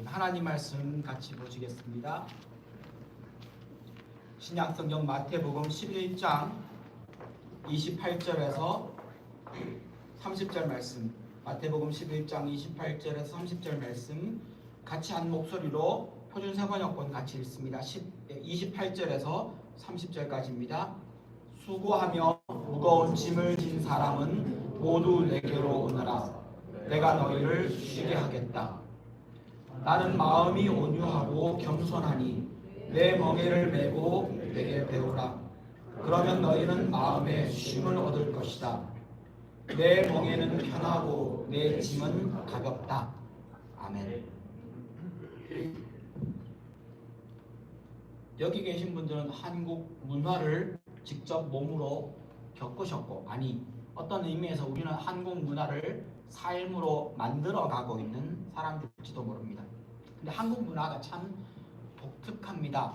하나님 말씀 같이 보시겠습니다. 신약성경 마태복음 11장 28절에서 30절 말씀, 마태복음 11장 28절에서 30절 말씀 같이 한 목소리로 표준세번역본 같이 읽습니다. 28절에서 30절까지입니다. 수고하며 무거운 짐을 진 사람은 모두 내게로 오너라. 내가 너희를 쉬게 하겠다. 나는 마음이 온유하고 겸손하니 내 멍에를 메고 내게 배우라. 그러면 너희는 마음에 쉼을 얻을 것이다. 내 멍에는 편하고 내 짐은 가볍다. 아멘. 여기 계신 분들은 한국 문화를 직접 몸으로 겪으셨고, 아니 어떤 의미에서 우리는 한국 문화를 삶으로 만들어가고 있는 사람들일지도 모릅니다. 근데 한국 문화가 참 독특합니다.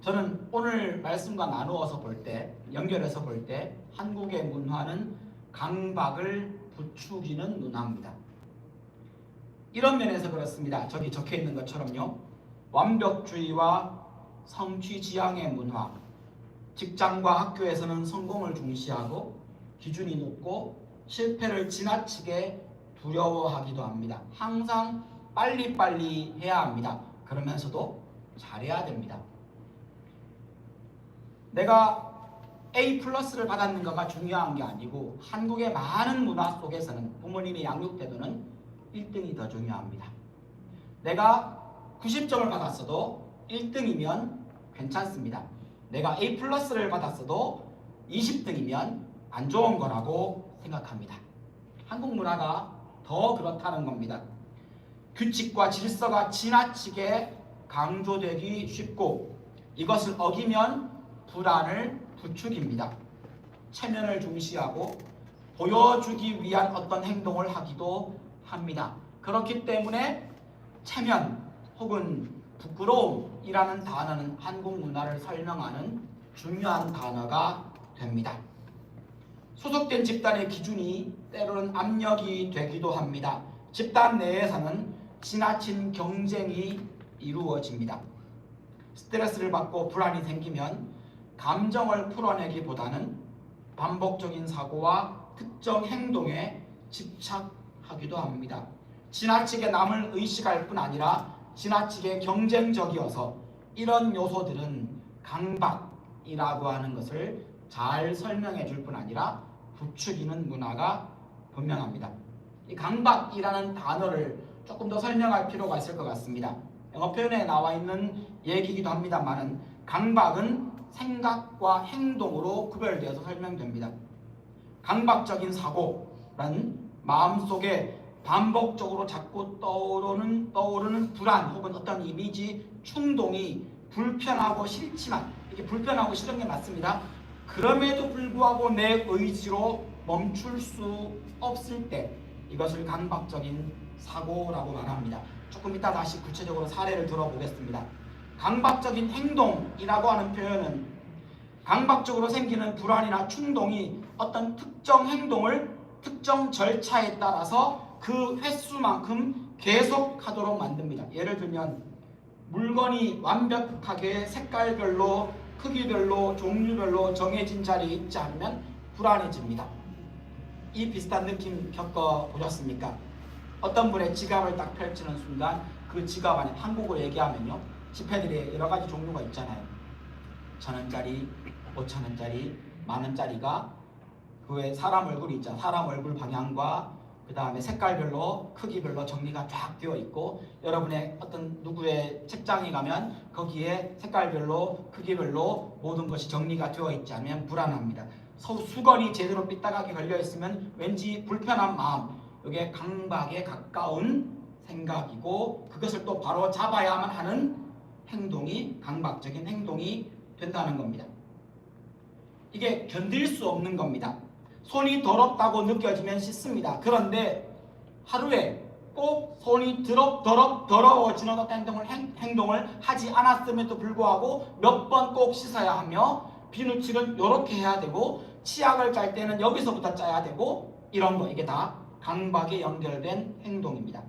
저는 오늘 말씀과 나누어서 볼 때, 연결해서 볼 때 한국의 문화는 강박을 부추기는 문화입니다. 이런 면에서 그렇습니다. 저기 적혀 있는 것처럼요, 완벽주의와 성취지향의 문화, 직장과 학교에서는 성공을 중시하고 기준이 높고 실패를 지나치게 두려워하기도 합니다. 항상 빨리빨리 해야 합니다. 그러면서도 잘해야 됩니다. 내가 A+를 받았는가가 중요한 게 아니고, 한국의 많은 문화 속에서는 부모님의 양육 태도는 1등이 더 중요합니다. 내가 90점을 받았어도 1등이면 괜찮습니다. 내가 A+를 받았어도 20등이면 안 좋은 거라고 생각합니다. 한국 문화가 더 그렇다는 겁니다. 규칙과 질서가 지나치게 강조되기 쉽고, 이것을 어기면 불안을 부추깁니다. 체면을 중시하고 보여주기 위한 어떤 행동을 하기도 합니다. 그렇기 때문에 체면 혹은 부끄러움이라는 단어는 한국 문화를 설명하는 중요한 단어가 됩니다. 소속된 집단의 기준이 때로는 압력이 되기도 합니다. 집단 내에서는 지나친 경쟁이 이루어집니다. 스트레스를 받고 불안이 생기면 감정을 풀어내기보다는 반복적인 사고와 특정 행동에 집착하기도 합니다. 지나치게 남을 의식할 뿐 아니라 지나치게 경쟁적이어서 이런 요소들은 강박이라고 하는 것을 잘 설명해 줄 뿐 아니라 부추기는 문화가 분명합니다. 이 강박이라는 단어를 조금 더 설명할 필요가 있을 것 같습니다. 영어 표현에 나와 있는 얘기이기도 합니다만은, 강박은 생각과 행동으로 구별되어서 설명됩니다. 강박적인 사고란 마음속에 반복적으로 자꾸 떠오르는 불안 혹은 어떤 이미지, 충동이 불편하고 싫지만, 이게 불편하고 싫은 게 맞습니다. 그럼에도 불구하고 내 의지로 멈출 수 없을 때 이것을 강박적인 사고라고 말합니다. 조금 이따 다시 구체적으로 사례를 들어보겠습니다. 강박적인 행동이라고 하는 표현은 강박적으로 생기는 불안이나 충동이 어떤 특정 행동을 특정 절차에 따라서 그 횟수만큼 계속하도록 만듭니다. 예를 들면 물건이 완벽하게 색깔별로, 크기별로, 종류별로 정해진 자리에 있지 않으면 불안해집니다. 이 비슷한 느낌 겪어보셨습니까? 어떤 분의 지갑을 딱 펼치는 순간 그 지갑 안에, 한국으로 얘기하면요, 지폐들이 여러 가지 종류가 있잖아요. 1,000원짜리, 5,000원짜리, 만원짜리가 그 외에 사람 얼굴이 있잖아요. 사람 얼굴 방향과 그 다음에 색깔별로, 크기별로 정리가 쫙 되어 있고, 여러분의 어떤 누구의 책장에 가면 거기에 색깔별로, 크기별로 모든 것이 정리가 되어 있지 않으면 불안합니다. 수건이 제대로 삐딱하게 걸려 있으면 왠지 불편한 마음, 이게 강박에 가까운 생각이고, 그것을 또 바로 잡아야만 하는 행동이 강박적인 행동이 된다는 겁니다. 이게 견딜 수 없는 겁니다. 손이 더럽다고 느껴지면 씻습니다. 그런데 하루에 꼭 손이 더러워지는 어떤 행동을 하지 않았음에도 불구하고 몇 번 꼭 씻어야 하며, 비누칠은 이렇게 해야 되고, 치약을 짤 때는 여기서부터 짜야 되고, 이런 거, 이게 다 강박에 연결된 행동입니다.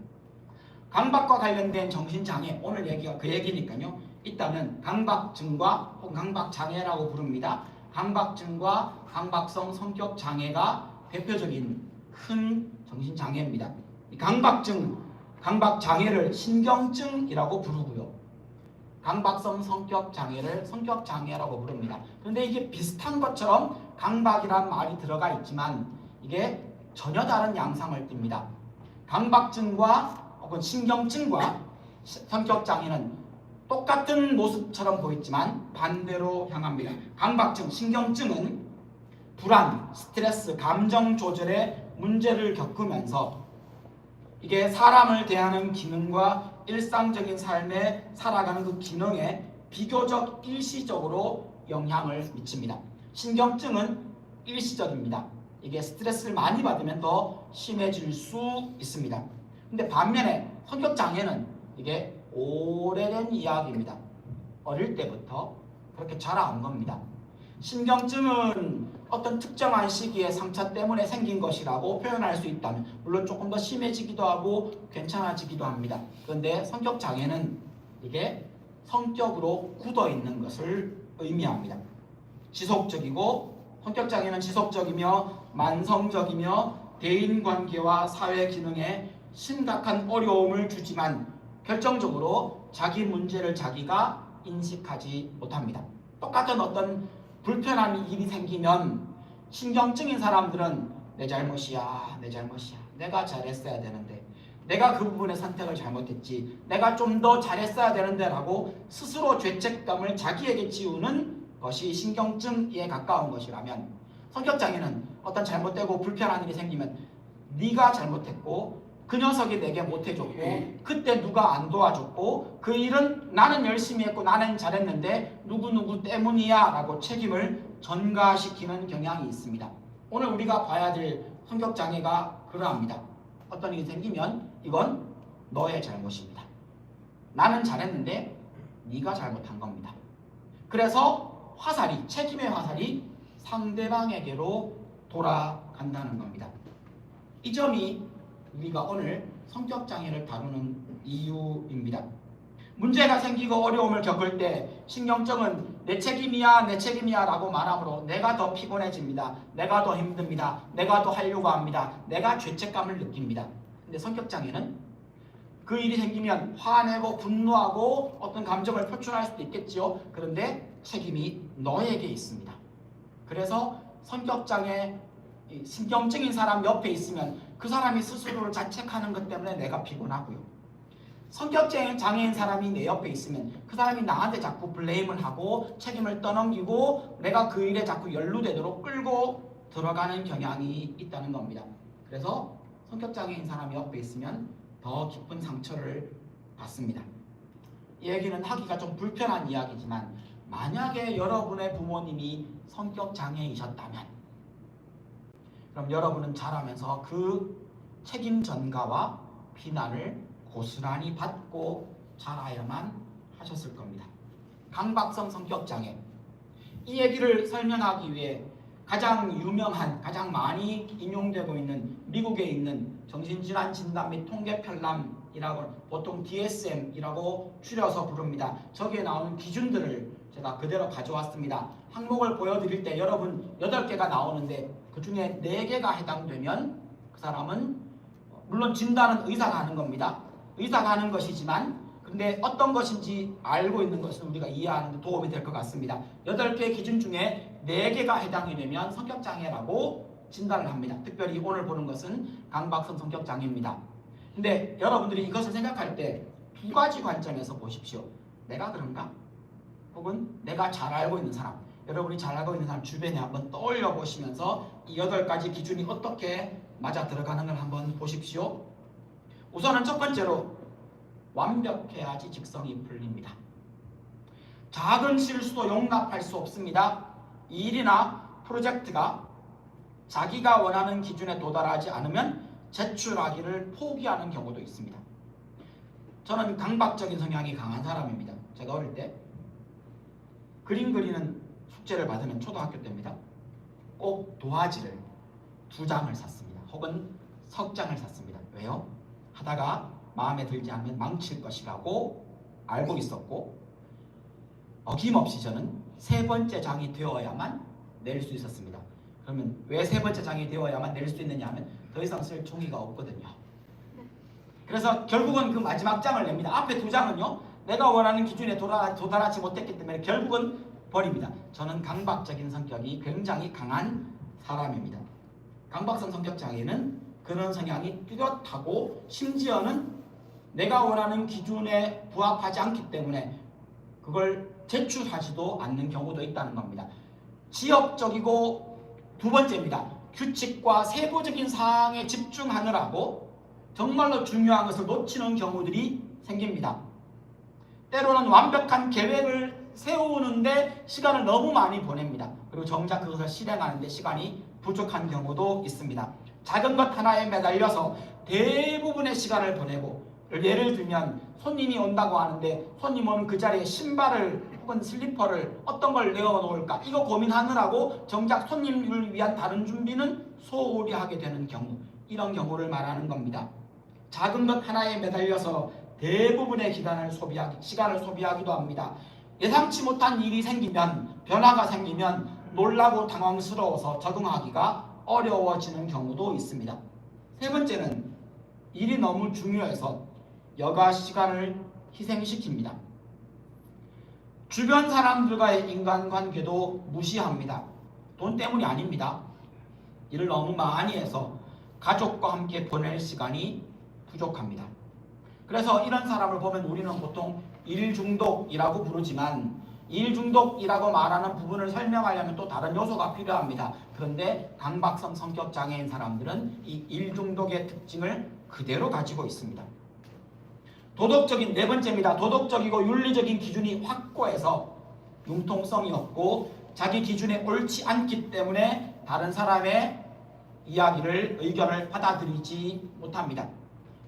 강박과 관련된 정신장애, 오늘 얘기가 그 얘기니까요. 있다면 강박증과 혹은 강박장애라고 부릅니다. 강박증과 강박성 성격장애가 대표적인 큰 정신장애입니다. 이 강박증, 강박장애를 신경증이라고 부르고요. 강박성 성격장애를 성격장애라고 부릅니다. 그런데 이게 비슷한 것처럼 강박이란 말이 들어가 있지만 이게 전혀 다른 양상을 띱니다. 강박증과 혹은 신경증과 성격장애는 똑같은 모습처럼 보이지만 반대로 향합니다. 강박증, 신경증은 불안, 스트레스, 감정 조절에 문제를 겪으면서 이게 사람을 대하는 기능과 일상적인 삶에 살아가는 그 기능에 비교적 일시적으로 영향을 미칩니다. 신경증은 일시적입니다. 이게 스트레스를 많이 받으면 더 심해질 수 있습니다. 근데 반면에 성격장애는 이게 오래된 이야기입니다. 어릴 때부터 그렇게 자라온 겁니다. 신경증은 어떤 특정한 시기의 상처 때문에 생긴 것이라고 표현할 수 있다면 물론 조금 더 심해지기도 하고 괜찮아지기도 합니다. 그런데 성격장애는 이게 성격으로 굳어있는 것을 의미합니다. 지속적이고 성격장애는 지속적이며 만성적이며 대인관계와 사회기능에 심각한 어려움을 주지만 결정적으로 자기 문제를 자기가 인식하지 못합니다. 똑같은 어떤 불편한 일이 생기면 신경증인 사람들은 내 잘못이야, 내 잘못이야, 내가 잘했어야 되는데, 내가 그 부분의 선택을 잘못했지, 내가 좀 더 잘했어야 되는데 라고 스스로 죄책감을 자기에게 지우는 것이 신경증에 가까운 것이라면, 성격장애는 어떤 잘못되고 불편한 일이 생기면 네가 잘못했고 그 녀석이 내게 못해줬고 그때 누가 안 도와줬고 그 일은 나는 열심히 했고 나는 잘했는데 누구누구 때문이야 라고 책임을 전가시키는 경향이 있습니다. 오늘 우리가 봐야 될 성격장애가 그러합니다. 어떤 일이 생기면 이건 너의 잘못입니다. 나는 잘했는데 네가 잘못한 겁니다. 그래서 화살이, 책임의 화살이 상대방에게로 돌아간다는 겁니다. 이 점이 우리가 오늘 성격장애를 다루는 이유입니다. 문제가 생기고 어려움을 겪을 때 신경증은 내 책임이야, 내 책임이야 라고 말하므로 내가 더 피곤해집니다. 내가 더 힘듭니다. 내가 더 하려고 합니다. 내가 죄책감을 느낍니다. 근데 성격장애는 그 일이 생기면 화내고 분노하고 어떤 감정을 표출할 수도 있겠지요. 그런데 책임이 너에게 있습니다. 그래서 성격장애, 신경증인 사람 옆에 있으면 그 사람이 스스로를 자책하는 것 때문에 내가 피곤하고요. 성격장애인 사람이 내 옆에 있으면 그 사람이 나한테 자꾸 블레임을 하고 책임을 떠넘기고 내가 그 일에 자꾸 연루되도록 끌고 들어가는 경향이 있다는 겁니다. 그래서 성격장애인 사람이 옆에 있으면 더 깊은 상처를 받습니다. 이 얘기는 하기가 좀 불편한 이야기지만 만약에 여러분의 부모님이 성격장애이셨다면 그럼 여러분은 자라면서 그 책임 전가와 비난을 고스란히 받고 자라야만 하셨을 겁니다. 강박성 성격장애, 이 얘기를 설명하기 위해 가장 유명한, 가장 많이 인용되고 있는 미국에 있는 정신질환 진단 및 통계 편람이라고 보통 DSM이라고 줄여서 부릅니다. 저기에 나오는 기준들을 제가 그대로 가져왔습니다. 항목을 보여드릴 때 여러분 8개가 나오는데 그 중에 4개가 해당되면 그 사람은 물론 진단은 의사가 하는 겁니다. 의사가 하는 것이지만 근데 어떤 것인지 알고 있는 것은 우리가 이해하는 데 도움이 될 것 같습니다. 8개의 기준 중에 4개가 해당이 되면 성격장애라고 진단을 합니다. 특별히 오늘 보는 것은 강박성 성격장애입니다. 근데 여러분들이 이것을 생각할 때 2가지 관점에서 보십시오. 내가 그런가? 혹은 내가 잘 알고 있는 사람, 여러분이 잘 알고 있는 사람 주변에 한번 떠올려 보시면서 이 8가지 기준이 어떻게 맞아 들어가는 걸 한번 보십시오. 우선은 첫 번째로 완벽해야지 직성이 풀립니다. 작은 실수도 용납할 수 없습니다. 이 일이나 프로젝트가 자기가 원하는 기준에 도달하지 않으면 제출하기를 포기하는 경우도 있습니다. 저는 강박적인 성향이 강한 사람입니다. 제가 어릴 때 그림 그리는 숙제를 받으면 초등학교 때입니다. 꼭 도화지를 2장을 샀습니다. 혹은 석장을 샀습니다. 왜요? 하다가 마음에 들지 않으면 망칠 것이라고 알고 있었고, 어김없이 저는 세 번째 장이 되어야만 낼 수 있었습니다. 그러면 왜 세 번째 장이 되어야만 낼 수 있느냐 하면 더 이상 쓸 종이가 없거든요. 그래서 결국은 그 마지막 장을 냅니다. 앞에 두 장은요, 내가 원하는 기준에 도달하지 못했기 때문에 결국은 버립니다. 저는 강박적인 성격이 굉장히 강한 사람입니다. 강박성 성격 장애는 그런 성향이 뚜렷하고 심지어는 내가 원하는 기준에 부합하지 않기 때문에 그걸 제출하지도 않는 경우도 있다는 겁니다. 지역적이고, 두 번째입니다. 규칙과 세부적인 사항에 집중하느라고 정말로 중요한 것을 놓치는 경우들이 생깁니다. 때로는 완벽한 계획을 세우는데 시간을 너무 많이 보냅니다. 그리고 정작 그것을 실행하는데 시간이 부족한 경우도 있습니다. 작은 것 하나에 매달려서 대부분의 시간을 보내고, 예를 들면 손님이 온다고 하는데 손님 오는 그 자리에 신발을 혹은 슬리퍼를 어떤 걸 내어놓을까 이거 고민하느라고 정작 손님을 위한 다른 준비는 소홀히 하게 되는 경우, 이런 경우를 말하는 겁니다. 작은 것 하나에 매달려서 대부분의 시간을 소비하기도 합니다. 예상치 못한 일이 생기면, 변화가 생기면 놀라고 당황스러워서 적응하기가 어려워지는 경우도 있습니다. 세 번째는 일이 너무 중요해서 여가 시간을 희생시킵니다. 주변 사람들과의 인간관계도 무시합니다. 돈 때문이 아닙니다. 일을 너무 많이 해서 가족과 함께 보낼 시간이 부족합니다. 그래서 이런 사람을 보면 우리는 보통 일중독이라고 부르지만, 일중독이라고 말하는 부분을 설명하려면 또 다른 요소가 필요합니다. 그런데 강박성 성격 장애인 사람들은 이 일중독의 특징을 그대로 가지고 있습니다. 도덕적인, 네 번째입니다. 도덕적이고 윤리적인 기준이 확고해서 융통성이 없고 자기 기준에 옳지 않기 때문에 다른 사람의 이야기를, 의견을 받아들이지 못합니다.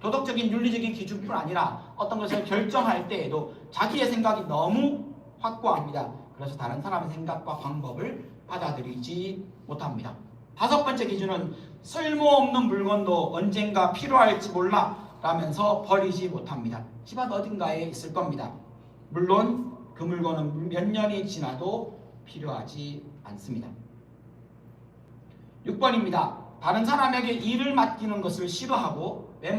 도덕적인 윤리적인 기준뿐 아니라 어떤 것을 결정할 때에도 자기의 생각이 너무 확고합니다. 그래서 다른 사람의 생각과 방법을 받아들이지 못합니다. 다섯 번째 기준은 쓸모없는 물건도 언젠가 필요할지 몰라 라면서 버리지 못합니다. 집안 어딘가에 있을 겁니다. 물론 그 물건은 몇 년이 지나도 필요하지 않습니다. 6번입니다. 다른 사람에게 일을 맡기는 것을 싫어하고, 왜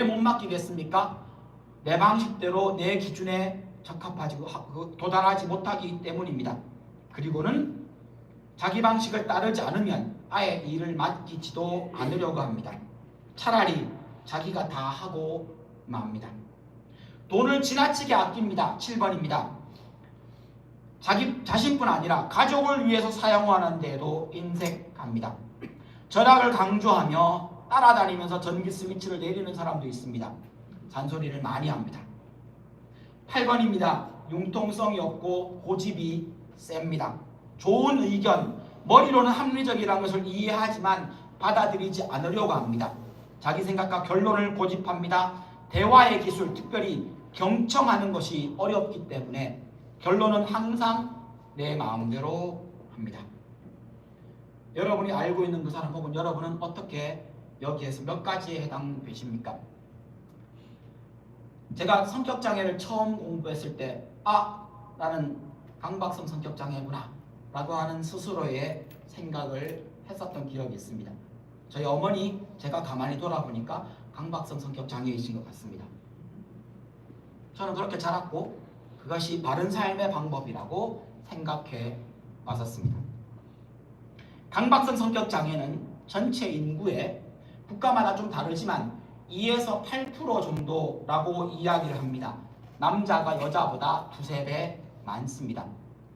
못 맡기겠습니까? 내 방식대로 내 기준에 적합하지 도달하지 못하기 때문입니다. 그리고는 자기 방식을 따르지 않으면 아예 일을 맡기지도 않으려고 합니다. 차라리 자기가 다 하고 맙니다. 돈을 지나치게 아낍니다. 7번입니다. 자신뿐 아니라 가족을 위해서 사용하는 데에도 인색합니다. 절약을 강조하며 따라다니면서 전기 스위치를 내리는 사람도 있습니다. 잔소리를 많이 합니다. 8번입니다. 융통성이 없고 고집이 셉니다. 좋은 의견, 머리로는 합리적이라는 것을 이해하지만 받아들이지 않으려고 합니다. 자기 생각과 결론을 고집합니다. 대화의 기술, 특별히 경청하는 것이 어렵기 때문에 결론은 항상 내 마음대로 합니다. 여러분이 알고 있는 그 사람 혹은 여러분은 어떻게 여기에서 몇 가지에 해당되십니까? 제가 성격장애를 처음 공부했을 때 나는 강박성 성격장애구나 라고 하는 스스로의 생각을 했었던 기억이 있습니다. 저희 어머니 제가 가만히 돌아보니까 강박성 성격장애이신 것 같습니다. 저는 그렇게 자랐고 그것이 바른 삶의 방법이라고 생각해 왔었습니다. 강박성 성격장애는 전체 인구의, 국가마다 좀 다르지만 2에서 8% 정도라고 이야기를 합니다. 남자가 여자보다 2~3배 많습니다.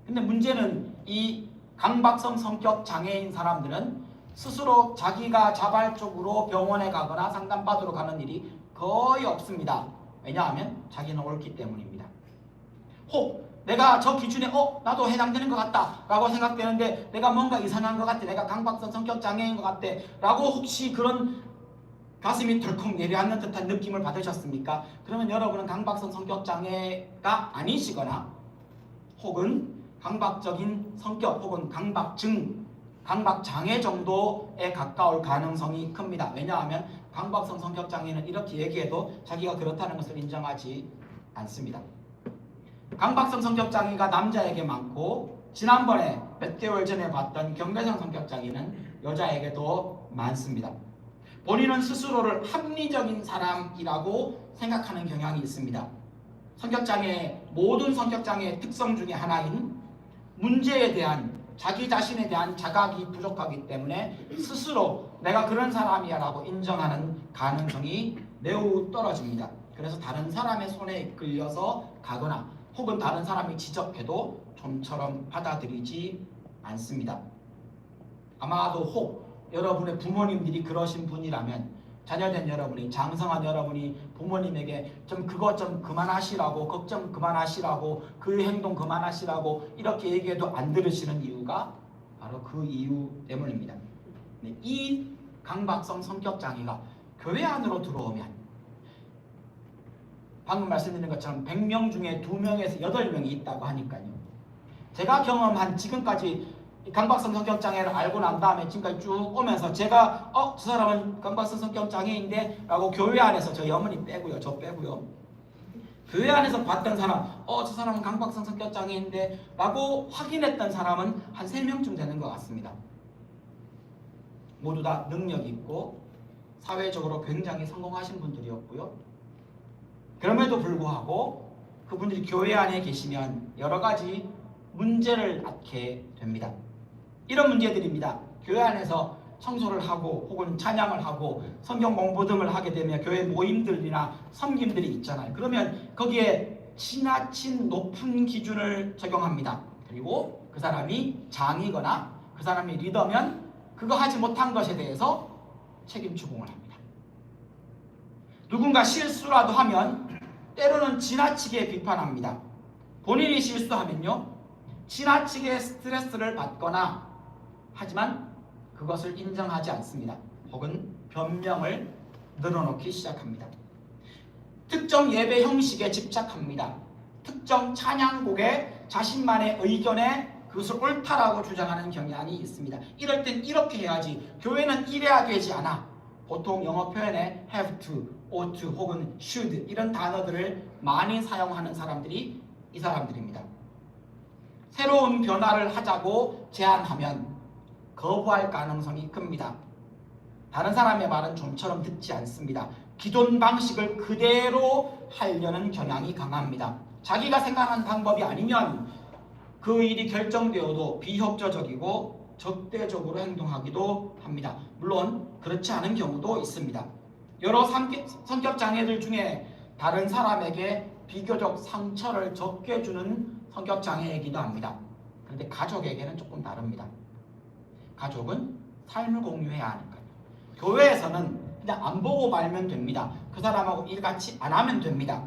근데 문제는 이 강박성 성격 장애인 사람들은 스스로 자기가 자발적으로 병원에 가거나 상담받으러 가는 일이 거의 없습니다. 왜냐하면 자기는 옳기 때문입니다. 혹 내가 저 기준에 나도 해당되는 것 같다 라고 생각되는데 내가 뭔가 이상한 것 같아, 내가 강박성 성격 장애인 것 같아 라고 혹시 그런 가슴이 덜컥 내려앉는 듯한 느낌을 받으셨습니까? 그러면 여러분은 강박성 성격 장애가 아니시거나 혹은 강박적인 성격 혹은 강박증, 강박장애 정도에 가까울 가능성이 큽니다. 왜냐하면 강박성 성격장애는 이렇게 얘기해도 자기가 그렇다는 것을 인정하지 않습니다. 강박성 성격장애가 남자에게 많고 지난번에 몇 개월 전에 봤던 경계성 성격장애는 여자에게도 많습니다. 본인은 스스로를 합리적인 사람이라고 생각하는 경향이 있습니다. 모든 성격장애의 특성 중에 하나인 문제에 대한 자기 자신에 대한 자각이 부족하기 때문에 스스로 내가 그런 사람이야 라고 인정하는 가능성이 매우 떨어집니다. 그래서 다른 사람의 손에 이끌려서 가거나 혹은 다른 사람이 지적해도 좀처럼 받아들이지 않습니다. 아마도 혹 여러분의 부모님들이 그러신 분이라면 자녀된 여러분이, 장성한 여러분이 부모님에게 좀 그것 좀 그만하시라고, 걱정 그만하시라고, 그 행동 그만하시라고 이렇게 얘기해도 안 들으시는 이유가 바로 그 이유 때문입니다. 이 강박성 성격장애가 교회 안으로 들어오면 방금 말씀드린 것처럼 100명 중에 2명에서 8명이 있다고 하니까요. 제가 경험한 지금까지 강박성 성격장애를 알고 난 다음에 지금까지 쭉 오면서 제가 저 사람은 강박성 성격장애인데 라고 교회 안에서 저희 어머니 빼고요, 저 빼고요, 교회 안에서 봤던 사람 저 사람은 강박성 성격장애인데 라고 확인했던 사람은 한 3명쯤 되는 것 같습니다. 모두 다 능력 있고 사회적으로 굉장히 성공하신 분들이었고요. 그럼에도 불구하고 그분들이 교회 안에 계시면 여러 가지 문제를 낳게 됩니다. 이런 문제들입니다. 교회 안에서 청소를 하고 혹은 찬양을 하고 성경 공부 등을 하게 되면 교회 모임들이나 섬김들이 있잖아요. 그러면 거기에 지나친 높은 기준을 적용합니다. 그리고 그 사람이 장이거나 그 사람이 리더면 그거 하지 못한 것에 대해서 책임 추궁을 합니다. 누군가 실수라도 하면 때로는 지나치게 비판합니다. 본인이 실수하면요, 지나치게 스트레스를 받거나 하지만 그것을 인정하지 않습니다. 혹은 변명을 늘어놓기 시작합니다. 특정 예배 형식에 집착합니다. 특정 찬양곡에 자신만의 의견에 그것을 옳다라고 주장하는 경향이 있습니다. 이럴 땐 이렇게 해야지, 교회는 이래야 되지 않아. 보통 영어 표현에 have to, ought to 혹은 should 이런 단어들을 많이 사용하는 사람들이 이 사람들입니다. 새로운 변화를 하자고 제안하면 거부할 가능성이 큽니다. 다른 사람의 말은 좀처럼 듣지 않습니다. 기존 방식을 그대로 하려는 경향이 강합니다. 자기가 생각하는 방법이 아니면 그 일이 결정되어도 비협조적이고 적대적으로 행동하기도 합니다. 물론 그렇지 않은 경우도 있습니다. 여러 성격 장애들 중에 다른 사람에게 비교적 상처를 적게 주는 성격 장애이기도 합니다. 그런데 가족에게는 조금 다릅니다. 가족은 삶을 공유해야 하는 거예요. 교회에서는 그냥 안 보고 말면 됩니다. 그 사람하고 일 같이 안 하면 됩니다.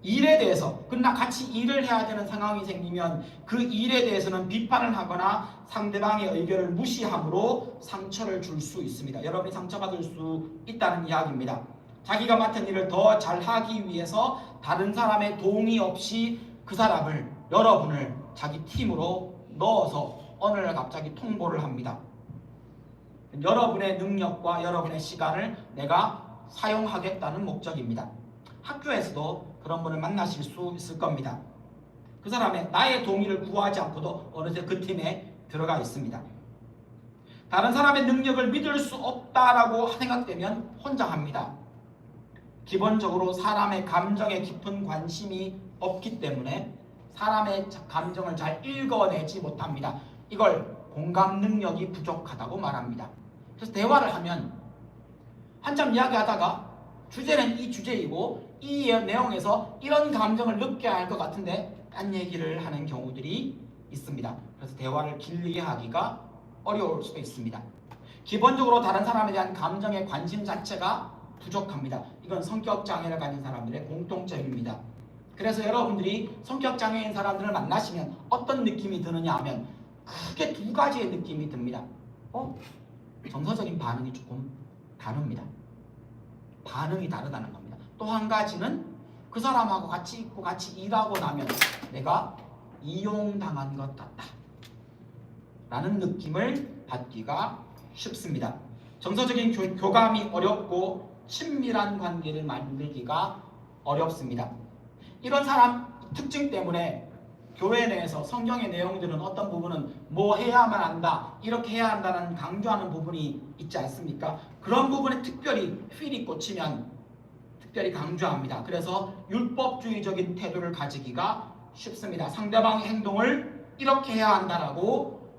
일에 대해서 그러나 같이 일을 해야 되는 상황이 생기면 그 일에 대해서는 비판을 하거나 상대방의 의견을 무시함으로 상처를 줄 수 있습니다. 여러분이 상처받을 수 있다는 이야기입니다. 자기가 맡은 일을 더 잘하기 위해서 다른 사람의 동의 없이 그 사람을, 여러분을 자기 팀으로 넣어서 어느 날 갑자기 통보를 합니다. 여러분의 능력과 여러분의 시간을 내가 사용하겠다는 목적입니다. 학교에서도 그런 분을 만나실 수 있을 겁니다. 그 사람의 나의 동의를 구하지 않고도 어느새 그 팀에 들어가 있습니다. 다른 사람의 능력을 믿을 수 없다라고 생각되면 혼자 합니다. 기본적으로 사람의 감정에 깊은 관심이 없기 때문에 사람의 감정을 잘 읽어내지 못합니다. 이걸 공감 능력이 부족하다고 말합니다. 그래서 대화를 하면 한참 이야기하다가 주제는 이 주제이고 이 내용에서 이런 감정을 느껴야 할 것 같은데 딴 얘기를 하는 경우들이 있습니다. 그래서 대화를 길게 하기가 어려울 수도 있습니다. 기본적으로 다른 사람에 대한 감정의 관심 자체가 부족합니다. 이건 성격장애를 가진 사람들의 공통점입니다. 그래서 여러분들이 성격장애인 사람들을 만나시면 어떤 느낌이 드느냐 하면 크게 2가지의 느낌이 듭니다. 정서적인 반응이 조금 다릅니다. 반응이 다르다는 겁니다. 또 한 가지는 그 사람하고 같이 있고 같이 일하고 나면 내가 이용당한 것 같다 라는 느낌을 받기가 쉽습니다. 정서적인 교감이 어렵고 친밀한 관계를 만들기가 어렵습니다. 이런 사람 특징 때문에 교회 내에서 성경의 내용들은 어떤 부분은 뭐 해야만 한다, 이렇게 해야 한다는 강조하는 부분이 있지 않습니까? 그런 부분에 특별히 필이 꽂히면 특별히 강조합니다. 그래서 율법주의적인 태도를 가지기가 쉽습니다. 상대방의 행동을 이렇게 해야 한다라고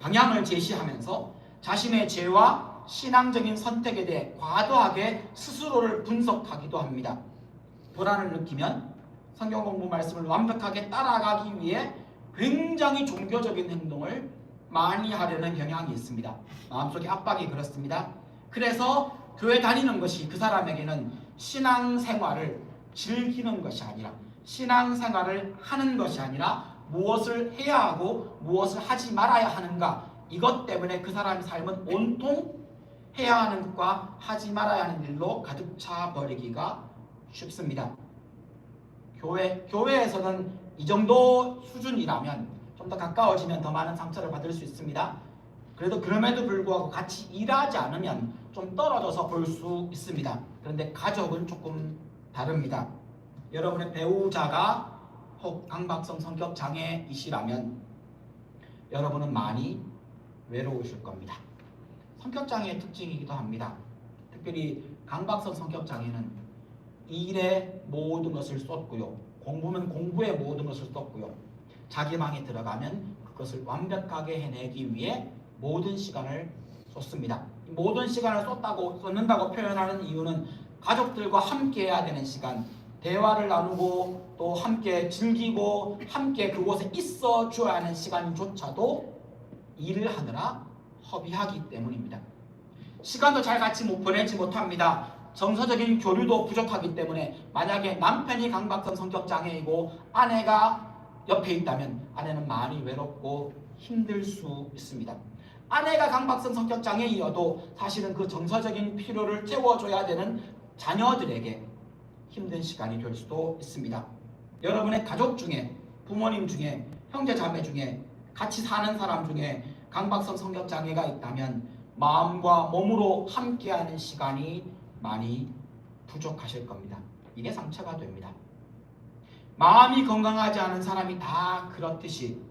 방향을 제시하면서 자신의 죄와 신앙적인 선택에 대해 과도하게 스스로를 분석하기도 합니다. 불안을 느끼면 성경 공부 말씀을 완벽하게 따라가기 위해 굉장히 종교적인 행동을 많이 하려는 경향이 있습니다. 마음속에 압박이 그렇습니다. 그래서 교회 다니는 것이 그 사람에게는 신앙생활을 즐기는 것이 아니라, 신앙생활을 하는 것이 아니라 무엇을 해야 하고 무엇을 하지 말아야 하는가, 이것 때문에 그 사람의 삶은 온통 해야 하는 것과 하지 말아야 하는 일로 가득 차 버리기가 쉽습니다. 교회에서는 이 정도 수준이라면 좀 더 가까워지면 더 많은 상처를 받을 수 있습니다. 그래도 그럼에도 불구하고 같이 일하지 않으면 좀 떨어져서 볼 수 있습니다. 그런데 가족은 조금 다릅니다. 여러분의 배우자가 혹 강박성 성격 장애이시라면 여러분은 많이 외로우실 겁니다. 성격 장애의 특징이기도 합니다. 특별히 강박성 성격 장애는 일에 모든 것을 쏟고요, 공부면 공부에 모든 것을 쏟고요, 자기 방에 들어가면 그것을 완벽하게 해내기 위해 모든 시간을 쏟습니다. 모든 시간을 쏟는다고 표현하는 이유는 가족들과 함께 해야 되는 시간, 대화를 나누고 또 함께 즐기고 함께 그곳에 있어 줘야 하는 시간조차도 일을 하느라 허비하기 때문입니다. 시간도 잘 같이 보내지 못합니다. 정서적인 교류도 부족하기 때문에 만약에 남편이 강박성 성격 장애이고 아내가 옆에 있다면 아내는 많이 외롭고 힘들 수 있습니다. 아내가 강박성 성격 장애이어도 사실은 그 정서적인 필요를 채워줘야 되는 자녀들에게 힘든 시간이 될 수도 있습니다. 여러분의 가족 중에, 부모님 중에, 형제 자매 중에, 같이 사는 사람 중에 강박성 성격 장애가 있다면 마음과 몸으로 함께하는 시간이 많이 부족하실 겁니다. 이게 상처가 됩니다. 마음이 건강하지 않은 사람이 다 그렇듯이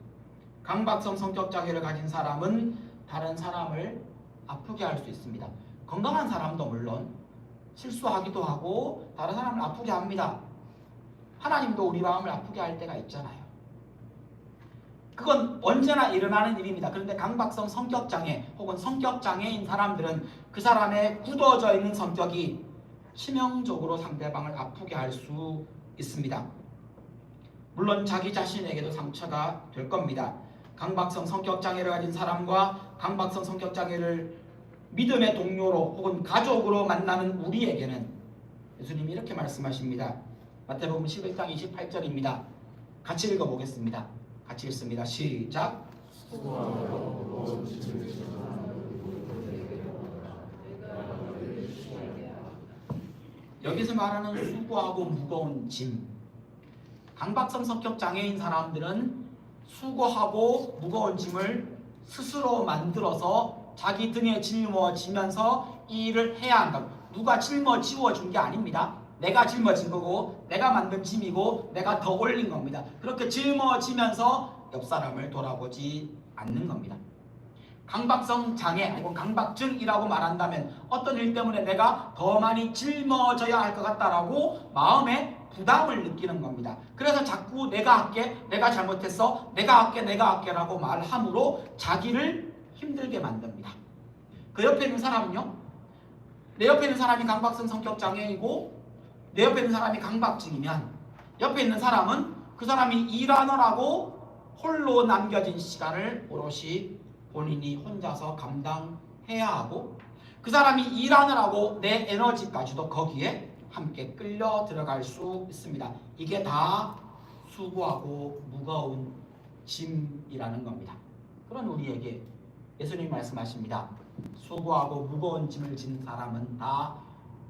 강박성 성격 장애를 가진 사람은 다른 사람을 아프게 할 수 있습니다. 건강한 사람도 물론 실수하기도 하고 다른 사람을 아프게 합니다. 하나님도 우리 마음을 아프게 할 때가 있잖아요. 그건 언제나 일어나는 일입니다. 그런데 강박성 성격장애 혹은 성격장애인 사람들은 그 사람의 굳어져 있는 성격이 치명적으로 상대방을 아프게 할 수 있습니다. 물론 자기 자신에게도 상처가 될 겁니다. 강박성 성격장애를 가진 사람과 강박성 성격장애를 믿음의 동료로 혹은 가족으로 만나는 우리에게는 예수님이 이렇게 말씀하십니다. 마태복음 11장 28절입니다. 같이 읽어보겠습니다. 같이 읽습니다. 시작. 여기서 말하는 수고하고 무거운 짐, 강박성 성격 장애인 사람들은 수고하고 무거운 짐을 스스로 만들어서 자기 등에 짊어지면서 이 일을 해야 한다. 누가 짊어지워 준 게 아닙니다. 내가 짊어진 거고 내가 만든 짐이고 내가 더 올린 겁니다. 그렇게 짊어지면서 옆 사람을 돌아보지 않는 겁니다. 강박성 장애 아니고 강박증이라고 말한다면 어떤 일 때문에 내가 더 많이 짊어져야 할 것 같다라고 마음에 부담을 느끼는 겁니다. 그래서 자꾸 내가 할게, 내가 잘못했어, 내가 할게 라고 말함으로 자기를 힘들게 만듭니다. 그 옆에 있는 사람은요, 내 옆에 있는 사람이 강박성 성격 장애이고 내 옆에 있는 사람이 강박증이면 옆에 있는 사람은 그 사람이 일하느라고 홀로 남겨진 시간을 오롯이 본인이 혼자서 감당해야 하고 그 사람이 일하느라고 내 에너지까지도 거기에 함께 끌려 들어갈 수 있습니다. 이게 다 수고하고 무거운 짐이라는 겁니다. 그런 우리에게 예수님이 말씀하십니다. 수고하고 무거운 짐을 진 사람은 다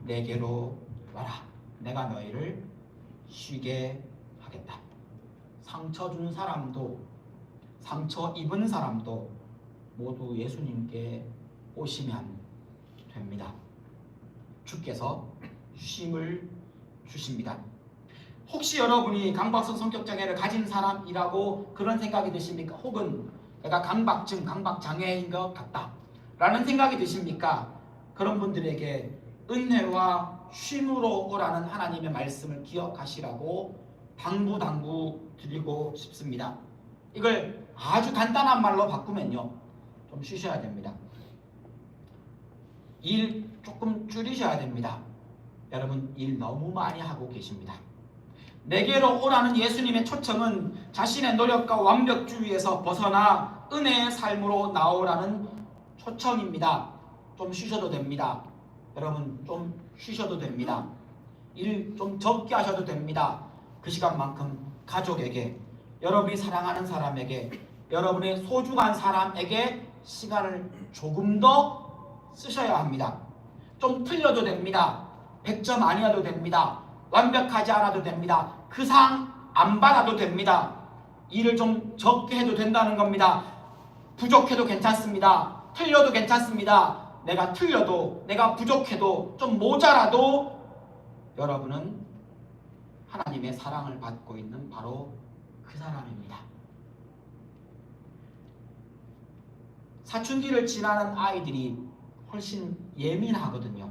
내게로 와라. 내가 너희를 쉬게 하겠다. 상처 준 사람도 상처 입은 사람도 모두 예수님께 오시면 됩니다. 주께서 쉼을 주십니다. 혹시 여러분이 강박성 성격장애를 가진 사람이라고 그런 생각이 드십니까? 혹은 내가 강박증, 강박장애인 것 같다 라는 생각이 드십니까? 그런 분들에게 은혜와 쉼으로 오라는 하나님의 말씀을 기억하시라고 당부 드리고 싶습니다. 이걸 아주 간단한 말로 바꾸면요, 좀 쉬셔야 됩니다. 일 조금 줄이셔야 됩니다. 여러분 일 너무 많이 하고 계십니다. 내게로 오라는 예수님의 초청은 자신의 노력과 완벽주의에서 벗어나 은혜의 삶으로 나오라는 초청입니다. 좀 쉬셔도 됩니다. 여러분 좀 쉬셔도 됩니다. 일 좀 적게 하셔도 됩니다. 그 시간만큼 가족에게, 여러분이 사랑하는 사람에게, 여러분의 소중한 사람에게 시간을 조금 더 쓰셔야 합니다. 좀 틀려도 됩니다. 100점 아니어도 됩니다. 완벽하지 않아도 됩니다. 그 상 안 받아도 됩니다. 일을 좀 적게 해도 된다는 겁니다. 부족해도 괜찮습니다. 틀려도 괜찮습니다. 내가 틀려도, 내가 부족해도, 좀 모자라도 여러분은 하나님의 사랑을 받고 있는 바로 그 사람입니다. 사춘기를 지나는 아이들이 훨씬 예민하거든요.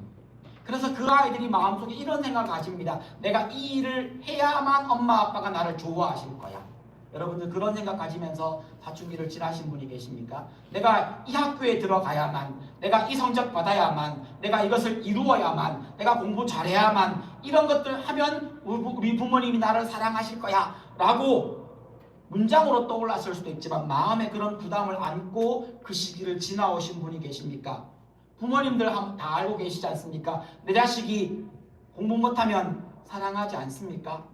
그래서 그 아이들이 마음속에 이런 생각을 가집니다. 내가 이 일을 해야만 엄마 아빠가 나를 좋아하실 거야. 여러분들 그런 생각 가지면서 사춘기를 지나신 분이 계십니까? 내가 이 학교에 들어가야만, 내가 이 성적 받아야만, 내가 이것을 이루어야만, 내가 공부 잘해야만, 이런 것들 하면 우리 부모님이 나를 사랑하실 거야 라고 문장으로 떠올랐을 수도 있지만 마음에 그런 부담을 안고 그 시기를 지나오신 분이 계십니까? 부모님들 다 알고 계시지 않습니까? 내 자식이 공부 못하면 사랑하지 않습니까?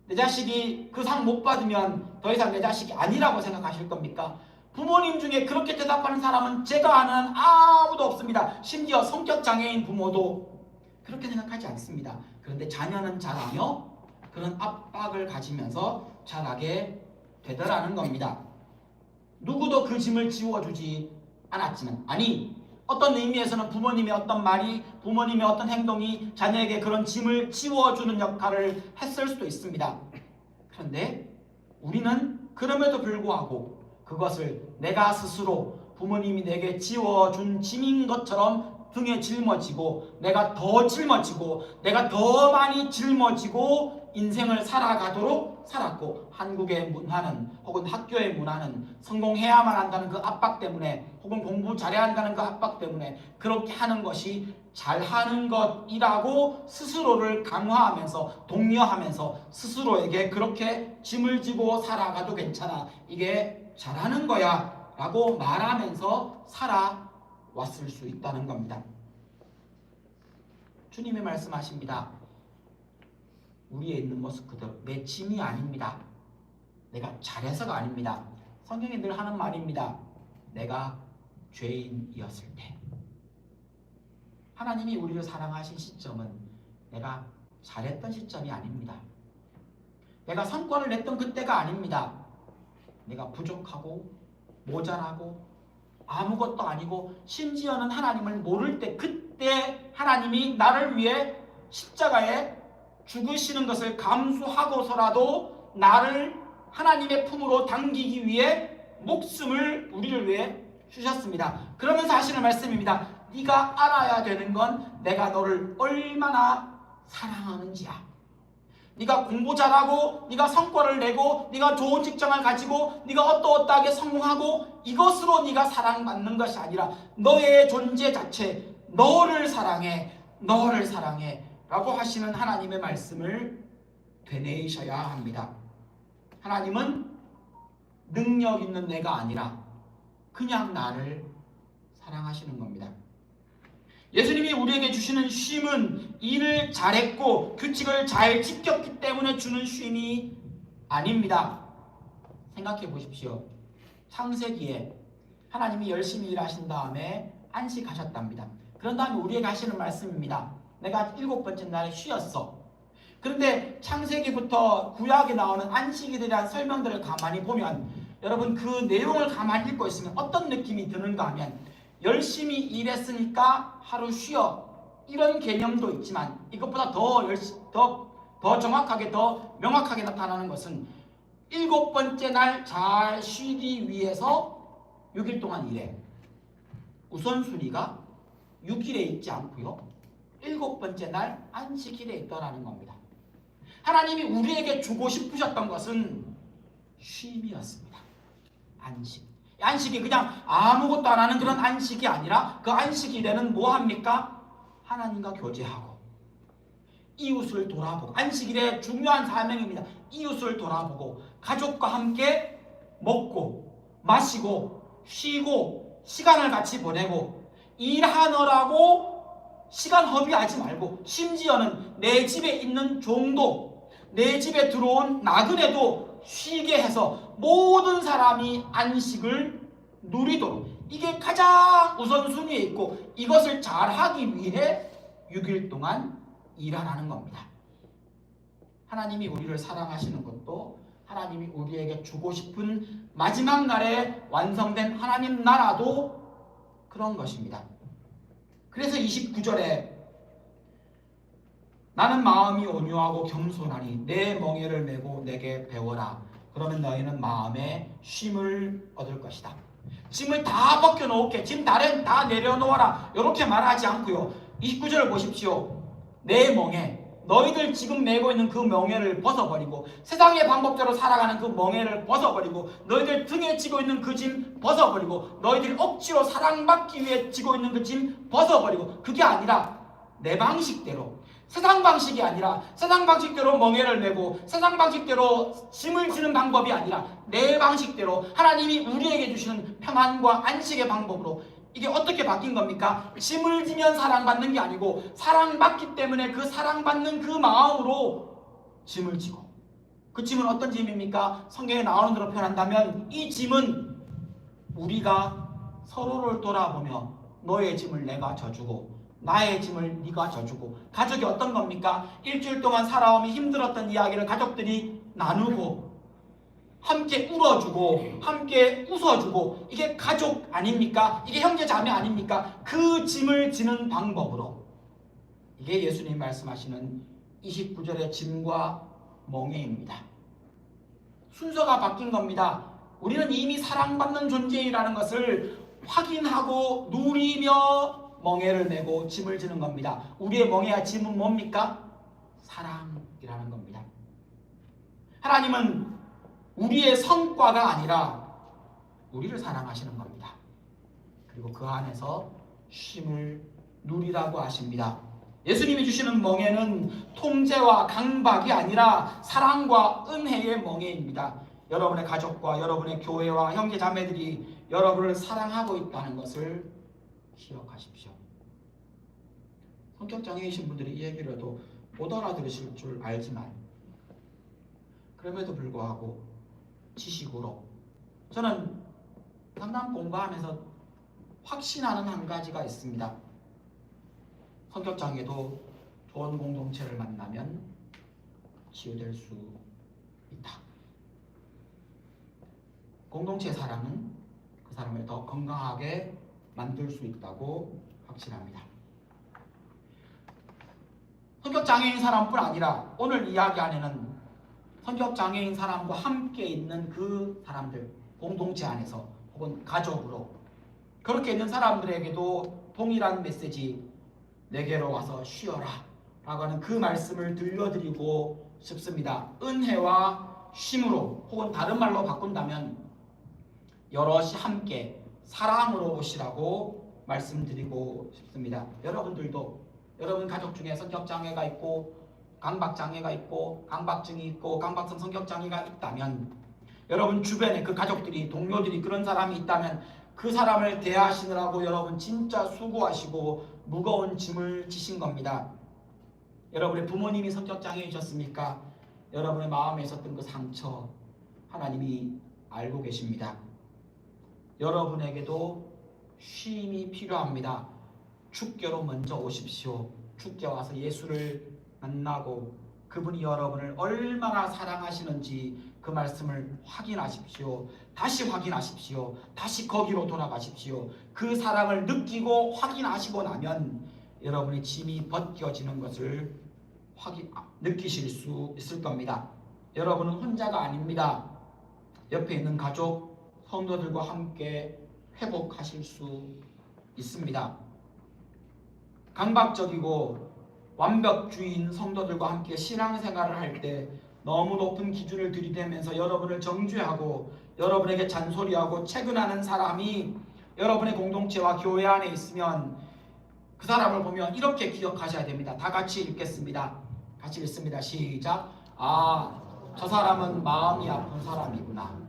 내 자식이 그 상 못 받으면 더 이상 내 자식이 아니라고 생각하실 겁니까? 부모님 중에 그렇게 대답하는 사람은 제가 아는 아무도 없습니다. 심지어 성격장애인 부모도 그렇게 생각하지 않습니다. 그런데 자녀는 자라며 그런 압박을 가지면서 자라게 되더라는 겁니다. 누구도 그 짐을 지워주지 않았지만, 아니 어떤 의미에서는 부모님의 어떤 말이, 부모님의 어떤 행동이 자녀에게 그런 짐을 지워주는 역할을 했을 수도 있습니다. 그런데 우리는 그럼에도 불구하고 그것을 내가 스스로 부모님이 내게 지워준 짐인 것처럼 등에 짊어지고, 내가 더 짊어지고, 내가 더 많이 짊어지고 인생을 살아가도록 살았고, 한국의 문화는, 혹은 학교의 문화는 성공해야만 한다는 그 압박 때문에, 혹은 공부 잘해야 한다는 그 압박 때문에 그렇게 하는 것이 잘하는 것이라고 스스로를 강화하면서, 독려하면서 스스로에게 그렇게 짐을 지고 살아가도 괜찮아, 이게 잘하는 거야 라고 말하면서 살아왔을 수 있다는 겁니다. 주님이 말씀하십니다. 우리에 있는 모습 그대로 내 짐이 아닙니다. 내가 잘해서가 아닙니다. 성경이 늘 하는 말입니다. 내가 죄인이었을 때. 하나님이 우리를 사랑하신 시점은 내가 잘했던 시점이 아닙니다. 내가 성과를 냈던 그때가 아닙니다. 내가 부족하고 모자라고 아무것도 아니고, 심지어는 하나님을 모를 때, 그때 하나님이 나를 위해 십자가에 죽으시는 것을 감수하고서라도 나를 하나님의 품으로 당기기 위해 목숨을 우리를 위해 주셨습니다. 그러면서 하시는 말씀입니다. 네가 알아야 되는 건 내가 너를 얼마나 사랑하는지야. 네가 공부 잘하고, 네가 성과를 내고, 네가 좋은 직장을 가지고, 네가 어떠어떠하게 성공하고, 이것으로 네가 사랑받는 것이 아니라 너의 존재 자체, 너를 사랑해, 너를 사랑해 라고 하시는 하나님의 말씀을 되뇌이셔야 합니다. 하나님은 능력 있는 내가 아니라 그냥 나를 사랑하시는 겁니다. 예수님이 우리에게 주시는 쉼은 일을 잘했고 규칙을 잘 지켰기 때문에 주는 쉼이 아닙니다. 생각해 보십시오. 창세기에 하나님이 열심히 일하신 다음에 안식하셨답니다. 그런 다음에 우리에게 하시는 말씀입니다. 내가 7번째 날에 쉬었어. 그런데 창세기부터 구약에 나오는 안식일에 대한 설명들을 가만히 보면, 여러분 그 내용을 가만히 읽고 있으면 어떤 느낌이 드는가 하면, 열심히 일했으니까 하루 쉬어. 이런 개념도 있지만 이것보다 더 정확하게 더 명확하게 나타나는 것은 7번째 날 잘 쉬기 위해서 6일 동안 일해. 우선순위가 6일에 있지 않고요. 7번째 날 안식일에 있다라는 겁니다. 하나님이 우리에게 주고 싶으셨던 것은 쉼이었습니다. 안식. 안식이 그냥 아무것도 안 하는 그런 안식이 아니라 그 안식일에는 뭐 합니까? 하나님과 교제하고 이웃을 돌아보고, 안식일의 중요한 사명입니다. 이웃을 돌아보고 가족과 함께 먹고 마시고 쉬고 시간을 같이 보내고, 일하느라고 시간 허비하지 말고, 심지어는 내 집에 있는 종도, 내 집에 들어온 나그네도 쉬게 해서 모든 사람이 안식을 누리도록, 이게 가장 우선순위에 있고 이것을 잘하기 위해 6일 동안 일하라는 겁니다. 하나님이 우리를 사랑하시는 것도 하나님이 우리에게 주고 싶은 마지막 날에 완성된 하나님 나라도 그런 것입니다. 그래서 29절에 나는 마음이 온유하고 겸손하니 내 멍에를 메고 내게 배워라. 그러면 너희는 마음에 쉼을 얻을 것이다. 짐을 다 벗겨놓을게. 짐 다 내려놓아라. 이렇게 말하지 않고요. 29절을 보십시오. 내 멍에, 너희들 지금 메고 있는 그 멍에를 벗어버리고, 세상의 방법대로 살아가는 그 멍에를 벗어버리고, 너희들 등에 지고 있는 그 짐 벗어버리고, 너희들이 억지로 사랑받기 위해 지고 있는 그 짐 벗어버리고, 그게 아니라 내 방식대로, 세상 방식이 아니라 세상 방식대로 멍에를 메고 세상 방식대로 짐을 지는 방법이 아니라 내 방식대로 하나님이 우리에게 주시는 평안과 안식의 방법으로, 이게 어떻게 바뀐 겁니까? 짐을 지면 사랑받는 게 아니고 사랑받기 때문에 그 사랑받는 그 마음으로 짐을 지고, 그 짐은 어떤 짐입니까? 성경에 나오는 대로 표현한다면 이 짐은 우리가 서로를 돌아보며 너의 짐을 내가 져주고 나의 짐을 네가 져주고, 가족이 어떤 겁니까? 일주일 동안 살아오며 힘들었던 이야기를 가족들이 나누고 함께 울어주고 함께 웃어주고, 이게 가족 아닙니까? 이게 형제 자매 아닙니까? 그 짐을 지는 방법으로, 이게 예수님 말씀하시는 29절의 짐과 멍에입니다. 순서가 바뀐 겁니다. 우리는 이미 사랑받는 존재이라는 것을 확인하고 누리며 멍에를 메고 짐을 지는 겁니다. 우리의 멍에와 짐은 뭡니까? 사랑이라는 겁니다. 하나님은 우리의 성과가 아니라 우리를 사랑하시는 겁니다. 그리고 그 안에서 쉼을 누리라고 하십니다. 예수님이 주시는 멍에는 통제와 강박이 아니라 사랑과 은혜의 멍에입니다. 여러분의 가족과 여러분의 교회와 형제 자매들이 여러분을 사랑하고 있다는 것을 기억하십시오. 성격장애이신 분들이 이 얘기를 해도 못 알아들으실 줄 알지만 그럼에도 불구하고 지식으로 저는 상담 공부하면서 확신하는 한 가지가 있습니다. 성격장애도 좋은 공동체를 만나면 치유될 수 있다. 공동체 사랑은 그 사람을 더 건강하게 만들 수 있다고 확신합니다. 성격장애인 사람뿐 아니라 오늘 이야기 안에는 성격장애인 사람과 함께 있는 그 사람들, 공동체 안에서 혹은 가족으로 그렇게 있는 사람들에게도 동일한 메시지, 내게로 와서 쉬어라 라고 하는 그 말씀을 들려드리고 싶습니다. 은혜와 쉼으로, 혹은 다른 말로 바꾼다면 여럿이 함께 사랑으로 오시라고 말씀드리고 싶습니다. 여러분들도 여러분 가족 중에 성격장애가 있고 강박장애가 있고 강박증이 있고 강박성 성격장애가 있다면, 여러분 주변에 그 가족들이, 동료들이 그런 사람이 있다면 그 사람을 대하시느라고 여러분 진짜 수고하시고 무거운 짐을 지신 겁니다. 여러분의 부모님이 성격장애이셨습니까? 여러분의 마음에 있었던 그 상처 하나님이 알고 계십니다. 여러분에게도 쉼이 필요합니다. 축교로 먼저 오십시오. 축제 와서 예수를 만나고 그분이 여러분을 얼마나 사랑하시는지 그 말씀을 확인하십시오. 다시 확인하십시오. 다시 거기로 돌아가십시오. 그 사랑을 느끼고 확인하시고 나면 여러분의 짐이 벗겨지는 것을 느끼실 수 있을 겁니다. 여러분은 혼자가 아닙니다. 옆에 있는 가족, 성도들과 함께 회복하실 수 있습니다. 강박적이고 완벽주의인 성도들과 함께 신앙생활을 할 때 너무 높은 기준을 들이대면서 여러분을 정죄하고 여러분에게 잔소리하고 채근하는 사람이 여러분의 공동체와 교회 안에 있으면 그 사람을 보면 이렇게 기억하셔야 됩니다. 다 같이 읽겠습니다. 같이 읽습니다. 시작. 아, 저 사람은 마음이 아픈 사람이구나.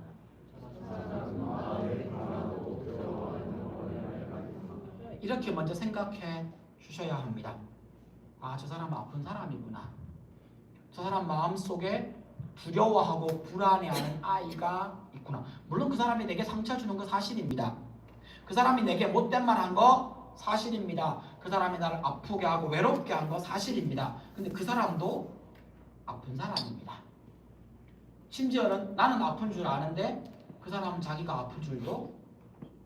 이렇게 먼저 생각해 주셔야 합니다. 아, 저 사람은 아픈 사람이구나. 저 사람 마음속에 두려워하고 불안해하는 아이가 있구나. 물론 그 사람이 내게 상처 주는 거 사실입니다. 그 사람이 내게 못된 말 한 거 사실입니다. 그 사람이 나를 아프게 하고 외롭게 한 거 사실입니다. 근데 그 사람도 아픈 사람입니다. 심지어는 나는 아픈 줄 아는데 그 사람은 자기가 아픈 줄도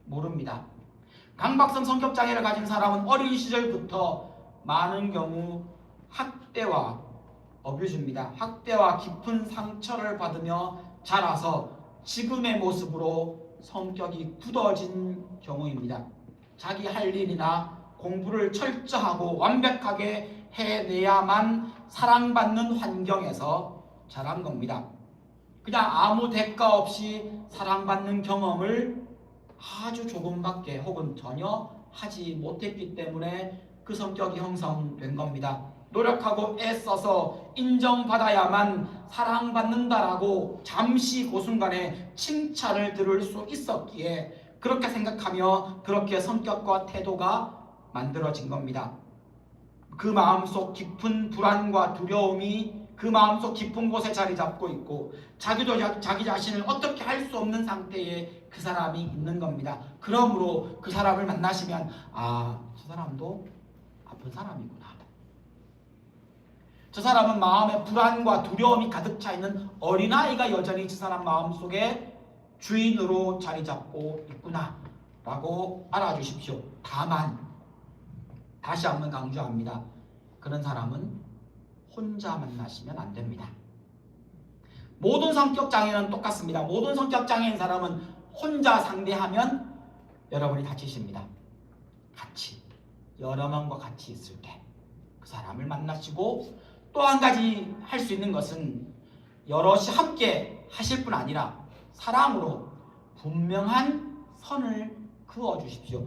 모릅니다. 강박성 성격장애를 가진 사람은 어린 시절부터 많은 경우 학대와 어뷰즈입니다. 학대와 깊은 상처를 받으며 자라서 지금의 모습으로 성격이 굳어진 경우입니다. 자기 할 일이나 공부를 철저하고 완벽하게 해내야만 사랑받는 환경에서 자란 겁니다. 그냥 아무 대가 없이 사랑받는 경험을 아주 조금밖에 혹은 전혀 하지 못했기 때문에 그 성격이 형성된 겁니다. 노력하고 애써서 인정받아야만 사랑받는다라고 잠시 그 순간에 칭찬을 들을 수 있었기에 그렇게 생각하며 그렇게 성격과 태도가 만들어진 겁니다. 그 마음속 깊은 불안과 두려움이 그 마음속 깊은 곳에 자리 잡고 있고 자기도 자기 자신을 어떻게 할 수 없는 상태에 그 사람이 있는 겁니다. 그러므로 그 사람을 만나시면 아, 저 사람도 아픈 사람이구나. 저 사람은 마음에 불안과 두려움이 가득 차 있는 어린아이가 여전히 저 사람 마음속에 주인으로 자리 잡고 있구나 라고 알아주십시오. 다만 다시 한번 강조합니다. 그런 사람은 혼자 만나시면 안 됩니다. 모든 성격 장애는 똑같습니다. 모든 성격 장애인 사람은 혼자 상대하면 여러분이 다치십니다. 같이 여러 명과 같이 있을 때 그 사람을 만나시고 또 한 가지 할 수 있는 것은 여럿이 함께 하실 뿐 아니라 사랑으로 분명한 선을 그어 주십시오.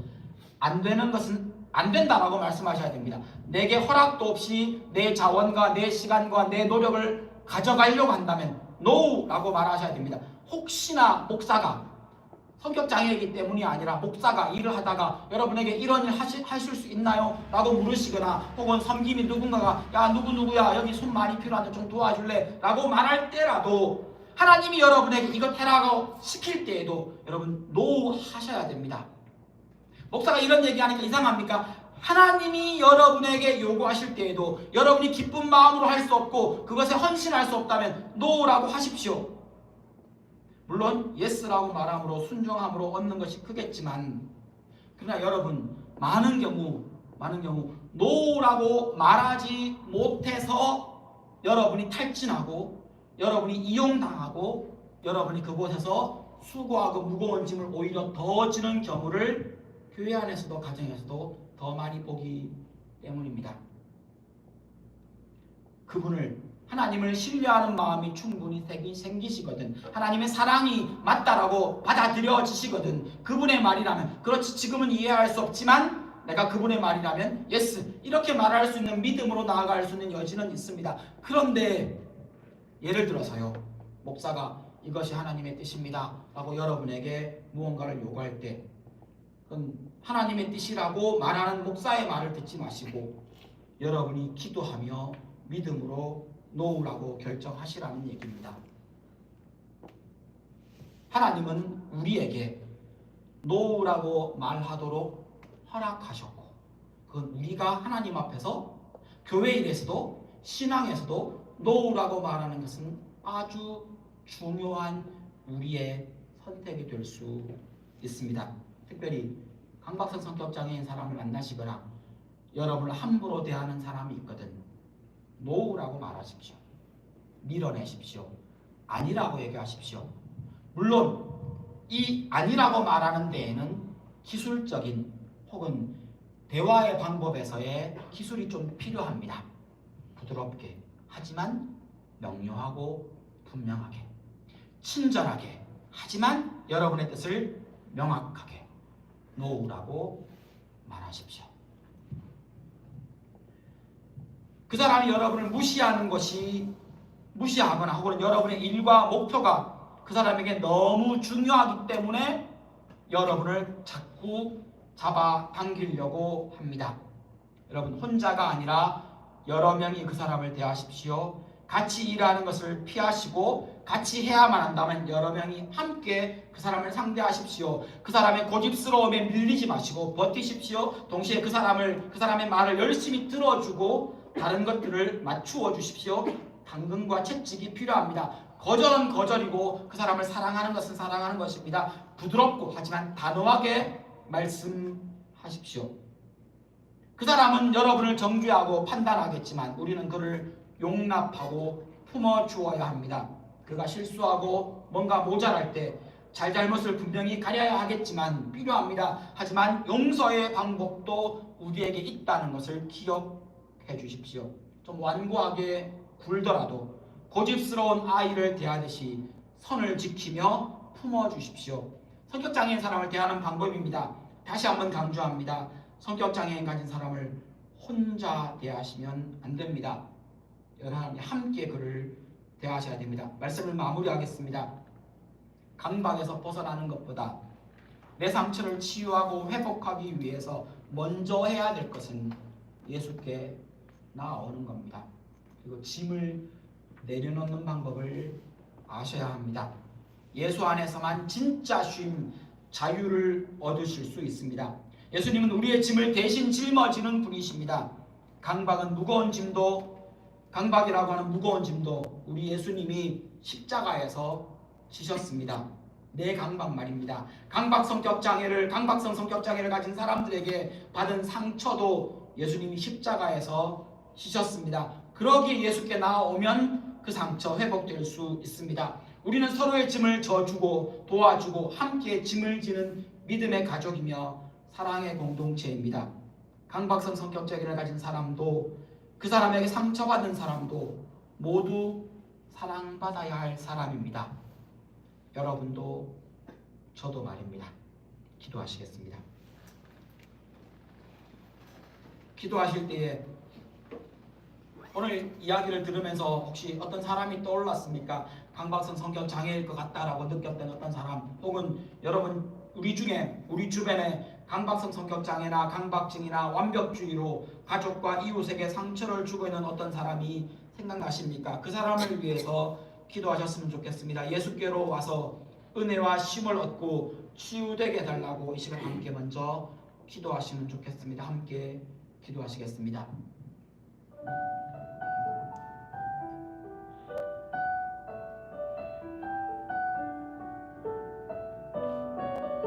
안 되는 것은 안 된다라고 말씀하셔야 됩니다. 내게 허락도 없이 내 자원과 내 시간과 내 노력을 가져가려고 한다면 NO라고 말하셔야 됩니다. 혹시나 목사가 성격장애이기 때문이 아니라 목사가 일을 하다가 여러분에게 이런 일 하실 수 있나요? 라고 물으시거나 혹은 섬김이 누군가가 야 누구야 여기 손 많이 필요한데 좀 도와줄래? 라고 말할 때라도 하나님이 여러분에게 이것 해라고 시킬 때에도 여러분 NO 하셔야 됩니다. 목사가 이런 얘기하니까 이상합니까? 하나님이 여러분에게 요구하실 때에도 여러분이 기쁜 마음으로 할 수 없고 그것에 헌신할 수 없다면 NO라고 하십시오. 물론 예스라고 말함으로 순종함으로 얻는 것이 크겠지만 그러나 여러분 많은 경우 NO라고 말하지 못해서 여러분이 탈진하고 여러분이 이용당하고 여러분이 그곳에서 수고하고 무거운 짐을 오히려 더 지는 경우를 교회 안에서도 가정에서도 더 많이 보기 때문입니다. 그분을 하나님을 신뢰하는 마음이 충분히 생기시거든 하나님의 사랑이 맞다라고 받아들여지시거든 그분의 말이라면 그렇지 지금은 이해할 수 없지만 내가 그분의 말이라면 예스 이렇게 말할 수 있는 믿음으로 나아갈 수 있는 여지는 있습니다. 그런데 예를 들어서요 목사가 이것이 하나님의 뜻입니다 라고 여러분에게 무언가를 요구할 때 그건 하나님의 뜻이라고 말하는 목사의 말을 듣지 마시고 여러분이 기도하며 믿음으로 NO라고 결정하시라는 얘기입니다. 하나님은 우리에게 NO라고 말하도록 허락하셨고 그건 우리가 하나님 앞에서 교회 일에서도 신앙에서도 NO라고 말하는 것은 아주 중요한 우리의 선택이 될 수 있습니다. 특별히 강박성 성격 장애인 사람을 만나시거나 여러분을 함부로 대하는 사람이 있거든. 노라고 말하십시오. 밀어내십시오. 아니라고 얘기하십시오. 물론 이 아니라고 말하는 데에는 기술적인 혹은 대화의 방법에서의 기술이 좀 필요합니다. 부드럽게 하지만 명료하고 분명하게, 친절하게 하지만 여러분의 뜻을 명확하게 노라고 말하십시오. 그 사람이 여러분을 무시하거나 혹은 여러분의 일과 목표가 그 사람에게 너무 중요하기 때문에 여러분을 자꾸 잡아당기려고 합니다. 여러분, 혼자가 아니라 여러 명이 그 사람을 대하십시오. 같이 일하는 것을 피하시고 같이 해야만 한다면 여러 명이 함께 그 사람을 상대하십시오. 그 사람의 고집스러움에 밀리지 마시고 버티십시오. 동시에 그 사람의 말을 열심히 들어주고 다른 것들을 맞추어 주십시오. 당근과 채찍이 필요합니다. 거절은 거절이고 그 사람을 사랑하는 것은 사랑하는 것입니다. 부드럽고 하지만 단호하게 말씀하십시오. 그 사람은 여러분을 정죄하고 판단하겠지만 우리는 그를 용납하고 품어주어야 합니다. 그가 실수하고 뭔가 모자랄 때 잘잘못을 분명히 가려야 하겠지만 필요합니다. 하지만 용서의 방법도 우리에게 있다는 것을 기억해 주십시오. 좀 완고하게 굴더라도 고집스러운 아이를 대하듯이 선을 지키며 품어주십시오. 성격장애인 사람을 대하는 방법입니다. 다시 한번 강조합니다. 성격장애인 가진 사람을 혼자 대하시면 안 됩니다. 여러분이 함께 그를 대하셔야 됩니다. 말씀을 마무리하겠습니다. 강박에서 벗어나는 것보다 내 상처를 치유하고 회복하기 위해서 먼저 해야 될 것은 예수께 나아오는 겁니다. 그리고 짐을 내려놓는 방법을 아셔야 합니다. 예수 안에서만 진짜 쉼, 자유를 얻으실 수 있습니다. 예수님은 우리의 짐을 대신 짊어지는 분이십니다. 강박이라고 하는 무거운 짐도 우리 예수님이 십자가에서 지셨습니다. 내 강박 말입니다. 강박성 성격 장애를 가진 사람들에게 받은 상처도 예수님이 십자가에서 지셨습니다. 그러기에 예수께 나아오면 그 상처 회복될 수 있습니다. 우리는 서로의 짐을 져주고 도와주고 함께 짐을 지는 믿음의 가족이며 사랑의 공동체입니다. 강박성 성격 장애를 가진 사람도 그 사람에게 상처받은 사람도 모두 사랑받아야 할 사람입니다. 여러분도 저도 말입니다. 기도하시겠습니다. 기도하실 때에 오늘 이야기를 들으면서 혹시 어떤 사람이 떠올랐습니까? 강박성 성격 장애일 것 같다라고 느꼈던 어떤 사람, 혹은 여러분 우리 주변에 강박성 성격 장애나 강박증이나 완벽주의로 가족과 이웃에게 상처를 주고 있는 어떤 사람이 생각나십니까? 그 사람을 위해서 기도하셨으면 좋겠습니다. 예수께로 와서 은혜와 쉼을 얻고 치유되게 해달라고 이 시간 함께 먼저 기도하시면 좋겠습니다. 함께 기도하시겠습니다.